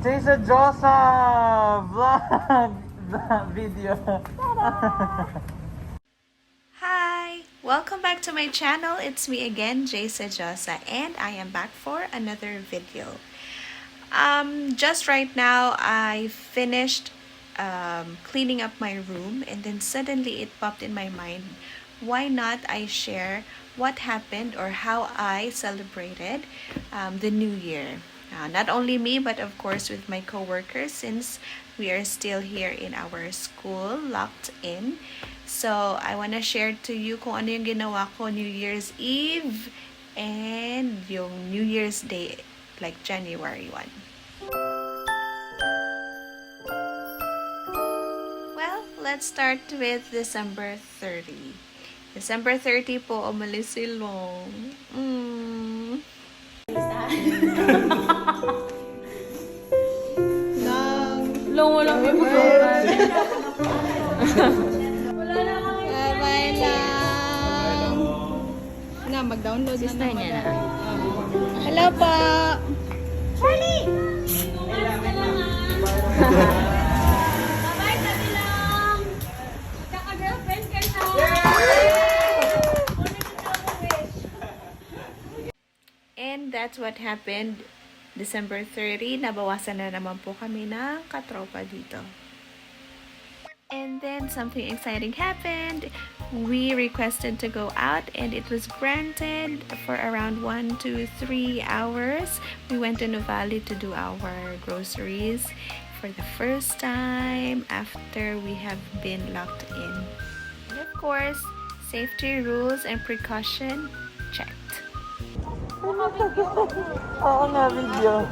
Jason Joseph vlog video. Hi! Welcome back to my channel. It's me again, Jason Josa, and I am back for another video. Just right now, I finished cleaning up my room, and then suddenly it popped in my mind, why not I share what happened or how I celebrated the new year. Not only me, but of course with my co-workers, since we are still here in our school, locked in. So, I want to share to you kung ano yung ginawa ko New Year's Eve and yung New Year's Day, like January 1. Well, let's start with December 30. December 30 po, umalis si Long. Walang bye-bye lang. Na, mag-download na niya na. Hello po. Charlie! Bye-bye, sabi lang. Kaka-girlfriend ka na. And that's what happened. December 30, nabawasan na naman po kami ng katropa dito. And then something exciting happened. We requested to go out and it was granted for around 1 to 3 hours. We went to Nuvali to do our groceries for the first time after we have been locked in. And of course, safety rules and precaution checked. Oo nga, video.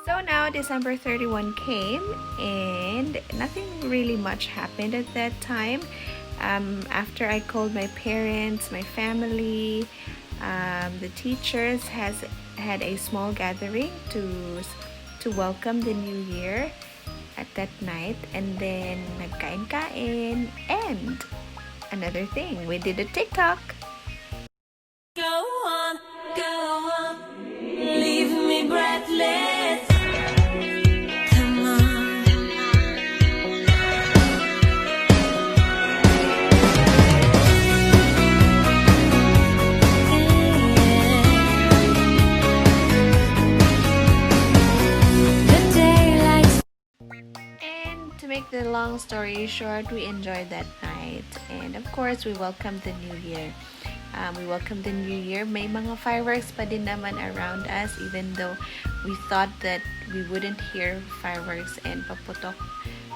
So now December 31 came and nothing really much happened at that time. After I called my parents, my family, the teachers had a small gathering to welcome the new year at that night, and then nagkain-kain, and another thing, we did a TikTok. Go on, leave me breathless. Come on. The daylight. And to make the long story short, we enjoyed that night, and of course we welcomed the new year. We welcomed the new year. May mga fireworks pa din naman around us, even though we thought that we wouldn't hear fireworks and paputok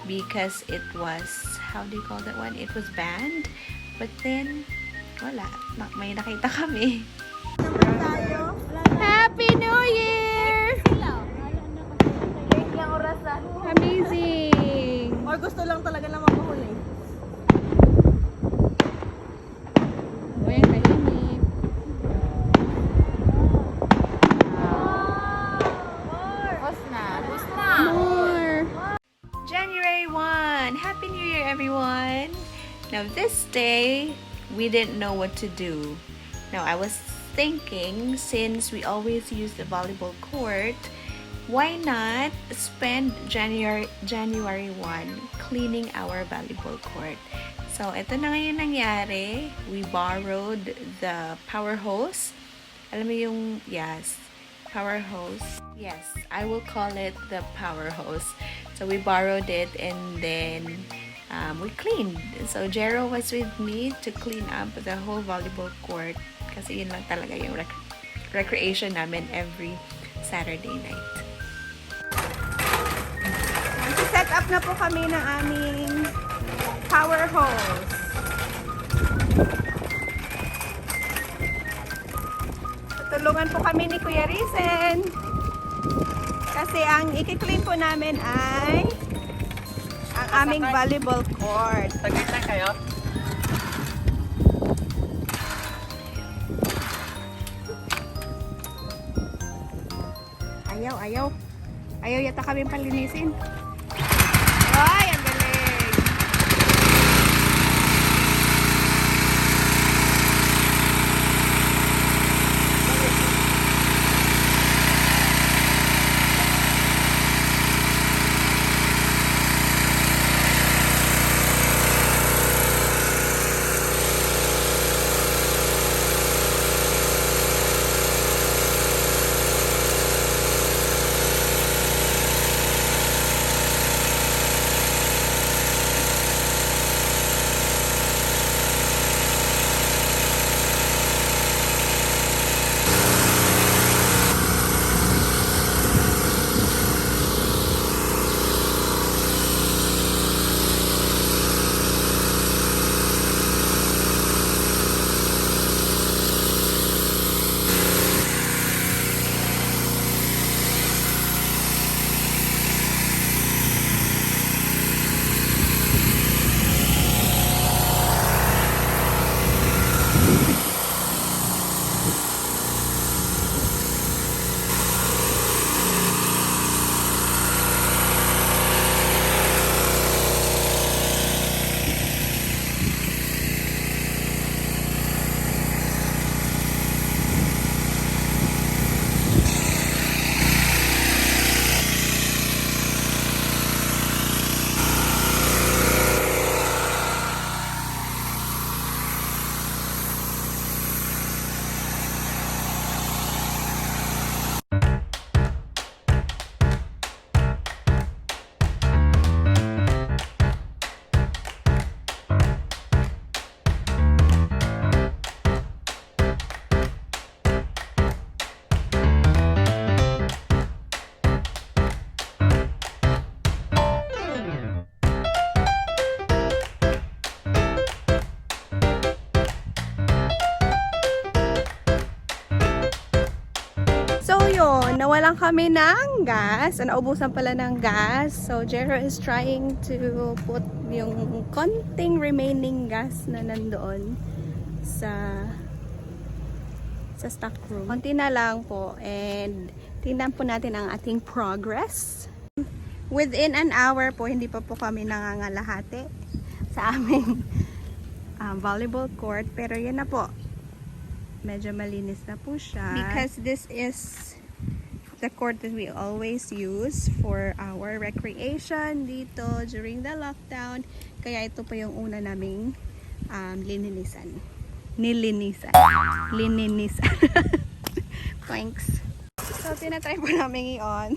because it was, how do you call that one? It was banned. But then, wala. May nakita kami. Happy New Year! Amazing! Or gusto lang talaga na makuhuli. Ayan, tahimik. More! January 1! Happy New Year, everyone! Now, this day, we didn't know what to do. Now, I was thinking, since we always use the volleyball court, why not spend January 1 cleaning our volleyball court? So, ito na ngayon nangyari. We borrowed the power hose. Alam mo yung, yes, power hose. Yes, I will call it the power hose. So, we borrowed it and then we cleaned. So, Jero was with me to clean up the whole volleyball court kasi yun lang talaga yung recreation namin every Saturday night. Set up na po kami ng aming power hose. Tutulungan po kami ni Kuya Risen. Kasi ang i-clean po namin ay ang aming volleyball court. Tagay na kayo? Ayaw yata kami palinisin. Ay, ang galing! So yun, nawalan kami ng gas. Naubusan pala ng gas. So Jero is trying to put yung konting remaining gas na nandoon sa stock room. Konti na lang po, and tingnan po natin ang ating progress. Within an hour po, hindi pa po kami nangangalahati sa aming volleyball court. Pero yan na po. Medyo malinis na po siya. Because this is the court that we always use for our recreation dito during the lockdown. Kaya ito po yung una naming lininisan. Nilinisan. Lininisan. Thanks. So, tinatry po namin i-on.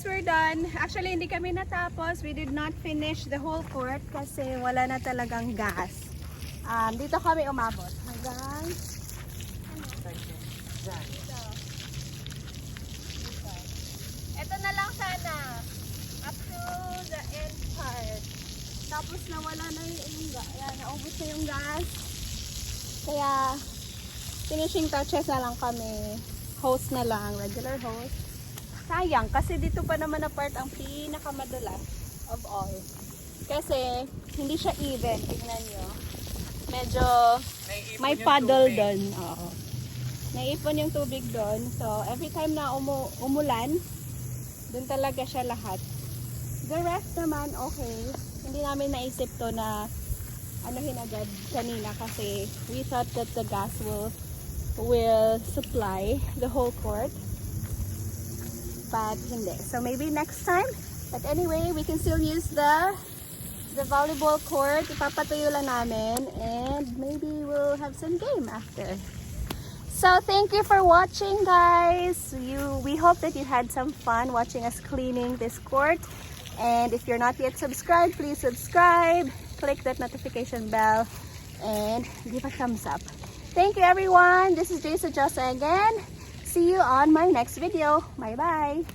We're done. Actually, hindi kami natapos. We did not finish the whole court kasi wala na talagang gas. Dito kami umabot. Hanggang dito. Ito na lang sana. Up to the end part. Tapos nawala na yung gas. Ayan, naubos na yung gas. Kaya finishing touches na lang kami. Hose na lang. Regular hose. Sayang, kasi dito pa naman na part ang pinakamadulas of all. Kasi hindi siya even, tingnan nyo. Medyo may puddle doon. Oo. Naipon yung tubig doon. So, every time na umulan, doon talaga siya lahat. The rest naman, okay. Hindi namin naisip to na anuhin agad kanina kasi we thought that the gas will supply the whole court. But hindi. So maybe next time. But anyway, we can still use the volleyball court. Ipapatuyo lang namin and maybe we'll have some game after. So thank you for watching, guys. We hope that you had some fun watching us cleaning this court. And if you're not yet subscribed, please subscribe. Click that notification bell and give a thumbs up. Thank you, everyone. This is Jason Josa again. See you on my next video. Bye bye.